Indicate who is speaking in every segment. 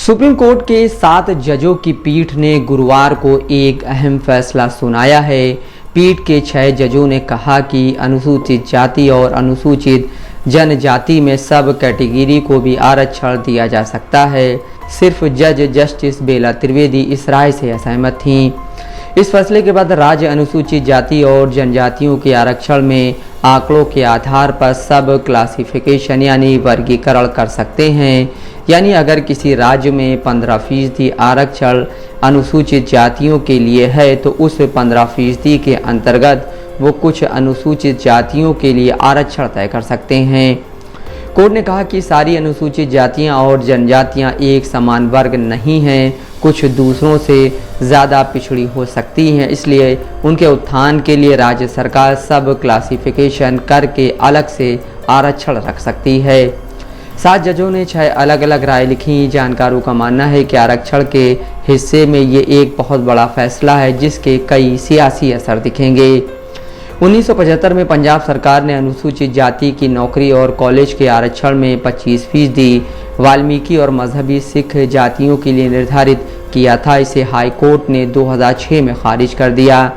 Speaker 1: Supreme court के 7 जजों की पीठ ने गुरुवार को एक अहम फैसला सुनाया है। पीठ के 6 जजों ने कहा कि अनुसूचित जाति और अनुसूचित जनजाति में सब कैटेगरी को भी आरक्षण दिया जा सकता है। सिर्फ जज जस्टिस बेला त्रिवेदी इस राय से असहमत थीं। इस फैसले के बाद राज्य अनुसूचित जाति और जनजातियों के आरक्षण में आंकड़ों के आधार पर सब क्लासिफिकेशन यानी वर्गीकरण कर सकते हैं। यानी अगर किसी राज्य में 15% आरक्षण अनुसूचित जातियों के लिए है तो उस 15% के अंतर्गत वो कुछ अनुसूचित जातियों के लिए आरक्षण तय कर सकते हैं। कोर्ट ने कहा कि सारी अनुसूचित जातियां और जनजातियां एक समान वर्ग नहीं हैं, कुछ दूसरों से ज़्यादा पिछड़ी हो सकती हैं, इसलिए उनके उत्थान के लिए राज्य सरकार सब क्लासिफिकेशन करके अलग से आरक्षण रख सकती है। 7 जजों ने 6 अलग अलग राय लिखी। जानकारों का मानना है कि आरक्षण के हिस्से में ये एक बहुत बड़ा फैसला है जिसके कई सियासी असर दिखेंगे। 1975 में पंजाब सरकार ने अनुसूचित जाति की नौकरी और कॉलेज के आरक्षण में 25% वाल्मीकि और मजहबी सिख जातियों के लिए निर्धारित किया था। इसे हाई कोर्ट ने 2006 में खारिज कर दिया।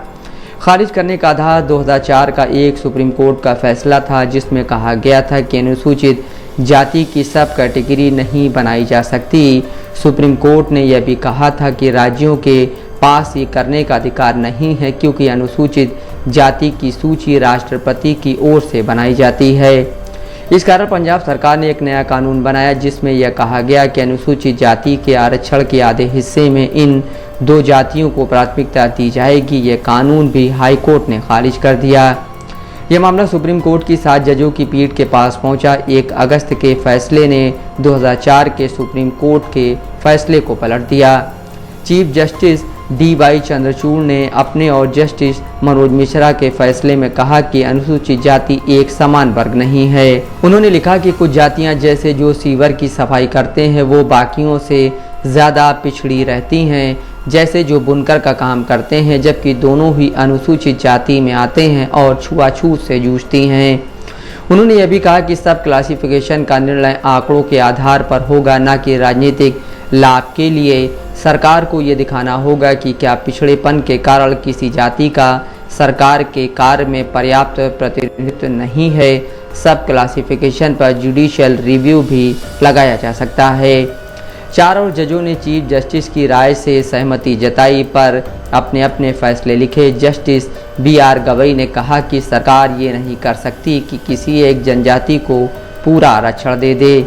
Speaker 1: खारिज करने का आधार 2004 का एक सुप्रीम कोर्ट का फैसला था जिसमें कहा गया था कि अनुसूचित जाति की सब कैटेगरी नहीं बनाई जा सकती। सुप्रीम कोर्ट ने यह भी कहा था कि राज्यों के पास ये करने का अधिकार नहीं है क्योंकि अनुसूचित जाति की सूची राष्ट्रपति की ओर से बनाई जाती है। इस कारण पंजाब सरकार ने एक नया कानून बनाया जिसमें यह कहा गया कि अनुसूचित जाति के आरक्षण के आधे हिस्से में इन 2 जातियों को प्राथमिकता दी जाएगी। यह कानून भी हाई कोर्ट ने खारिज कर दिया। यह मामला सुप्रीम कोर्ट की 7 जजों की पीठ के पास पहुंचा। 1 अगस्त के फैसले ने 2004 के सुप्रीम कोर्ट के फैसले को पलट दिया। चीफ जस्टिस DY चंद्रचूड़ ने अपने और जस्टिस मनोज मिश्रा के फैसले में कहा कि अनुसूचित जाति एक समान वर्ग नहीं है। उन्होंने लिखा कि कुछ जातियां जैसे जो सीवर की सफाई करते हैं वो बाकियों से ज़्यादा पिछड़ी रहती हैं, जैसे जो बुनकर का काम करते हैं, जबकि दोनों ही अनुसूचित जाति में आते हैं और छुआछूत से जूझती हैं। उन्होंने यह भी कहा कि सब क्लासिफिकेशन का निर्णय आंकड़ों के आधार पर होगा, न कि राजनीतिक लाभ के लिए। सरकार को ये दिखाना होगा कि क्या पिछड़ेपन के कारण किसी जाति का सरकार के कार्य में पर्याप्त प्रतिनिधित्व नहीं है। सब क्लासिफिकेशन पर जुडिशियल रिव्यू भी लगाया जा सकता है। 4 और जजों ने चीफ जस्टिस की राय से सहमति जताई पर अपने अपने फैसले लिखे। जस्टिस BR गवई ने कहा कि सरकार ये नहीं कर सकती कि किसी एक जनजाति को पूरा आरक्षण दे दे।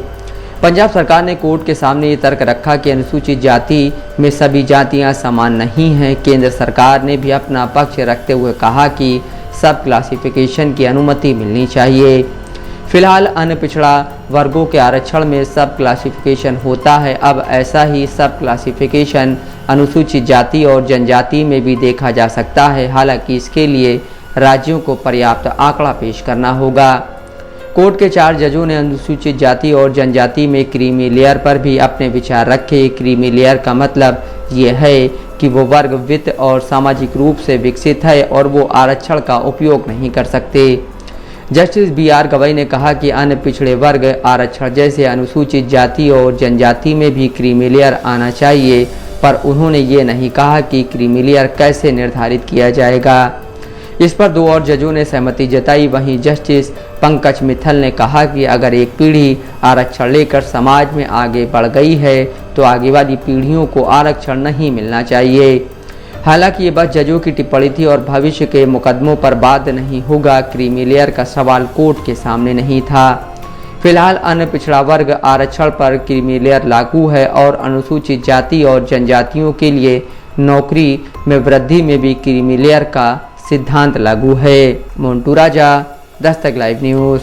Speaker 1: पंजाब सरकार ने कोर्ट के सामने ये तर्क रखा कि अनुसूचित जाति में सभी जातियां समान नहीं हैं। केंद्र सरकार ने भी अपना पक्ष रखते हुए कहा कि सब क्लासिफिकेशन की अनुमति मिलनी चाहिए। फिलहाल अन्य पिछड़ा वर्गों के आरक्षण में सब क्लासिफिकेशन होता है। अब ऐसा ही सब क्लासिफिकेशन अनुसूचित जाति और जनजाति में भी देखा जा सकता है। हालांकि इसके लिए राज्यों को पर्याप्त आंकड़ा पेश करना होगा। कोर्ट के 4 जजों ने अनुसूचित जाति और जनजाति में क्रीमी लेयर पर भी अपने विचार रखे। क्रीमी लेयर का मतलब ये है कि वो वर्ग वित्त और सामाजिक रूप से विकसित है और वो आरक्षण का उपयोग नहीं कर सकते। जस्टिस BR गवई ने कहा कि अन्य पिछड़े वर्ग आरक्षण जैसे अनुसूचित जाति और जनजाति में भी क्रीमी लेयर आना चाहिए, पर उन्होंने ये नहीं कहा कि क्रीमी लेयर कैसे निर्धारित किया जाएगा। इस पर 2 और जजों ने सहमति जताई। वहीं जस्टिस पंकज मित्तल ने कहा कि अगर एक पीढ़ी आरक्षण लेकर समाज में आगे बढ़ गई है तो आगे वाली पीढ़ियों को आरक्षण नहीं मिलना चाहिए। हालांकि ये बस जजों की टिप्पणी थी और भविष्य के मुकदमों पर बात नहीं होगा। क्रीमी लेयर का सवाल कोर्ट के सामने नहीं था। फिलहाल अन्य पिछड़ा वर्ग आरक्षण पर क्रीमी लेयर लागू है और अनुसूचित जाति और जनजातियों के लिए नौकरी में वृद्धि में भी क्रीमी लेयर का सिद्धांत लागू है। मोन्टू राजा, दस्तक लाइव न्यूज़।